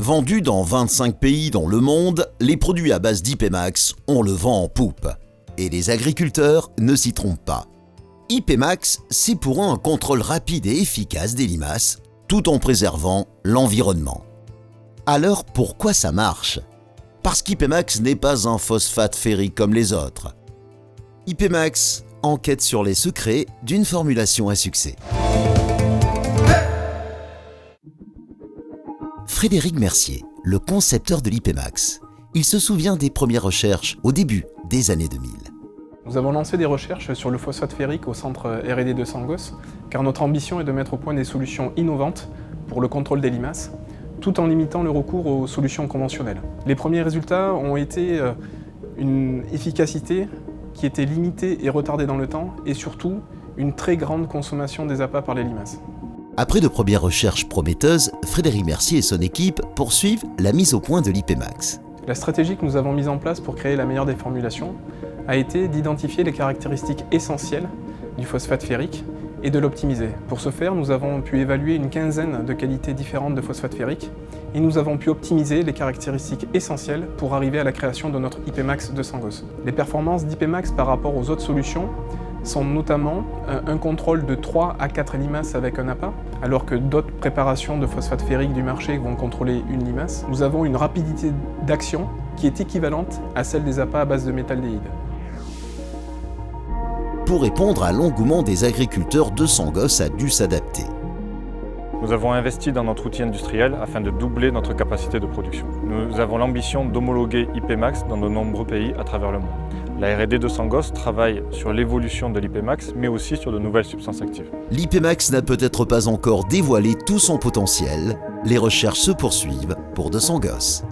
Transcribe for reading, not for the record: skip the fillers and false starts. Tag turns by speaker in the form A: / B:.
A: Vendus dans 25 pays dans le monde, les produits à base d'IPMAX, on le vend en poupe. Et les agriculteurs ne s'y trompent pas. IPMAX, c'est pour eux un contrôle rapide et efficace des limaces, tout en préservant l'environnement. Alors pourquoi ça marche? Parce qu'IPMAX n'est pas un phosphate ferrique comme les autres. IPMAX enquête sur les secrets d'une formulation à succès. Frédéric Mercier, le concepteur de l'IPMAX. Il se souvient des premières recherches au début des années 2000.
B: Nous avons lancé des recherches sur le phosphate ferrique au centre R&D de Sangos, car notre ambition est de mettre au point des solutions innovantes pour le contrôle des limaces, tout en limitant le recours aux solutions conventionnelles. Les premiers résultats ont été une efficacité qui était limitée et retardée dans le temps, et surtout une très grande consommation des appâts par les limaces.
A: Après de premières recherches prometteuses, Frédéric Mercier et son équipe poursuivent la mise au point de l'IPMAX.
B: La stratégie que nous avons mise en place pour créer la meilleure des formulations a été d'identifier les caractéristiques essentielles du phosphate ferrique et de l'optimiser. Pour ce faire, nous avons pu évaluer une quinzaine de qualités différentes de phosphate ferrique et nous avons pu optimiser les caractéristiques essentielles pour arriver à la création de notre IPMAX de Sangos. Les performances d'IPMAX par rapport aux autres solutions sont notamment un contrôle de 3 à 4 limaces avec un appât, alors que d'autres préparations de phosphate ferrique du marché vont contrôler une limace. Nous avons une rapidité d'action qui est équivalente à celle des appâts à base de métaldéhyde.
A: Pour répondre à l'engouement des agriculteurs, de Sangos a dû s'adapter.
C: Nous avons investi dans notre outil industriel afin de doubler notre capacité de production. Nous avons l'ambition d'homologuer IPMAX dans de nombreux pays à travers le monde. La R&D de Sangos travaille sur l'évolution de l'IPMAX, mais aussi sur de nouvelles substances actives.
A: L'IPMAX n'a peut-être pas encore dévoilé tout son potentiel. Les recherches se poursuivent pour de Sangos.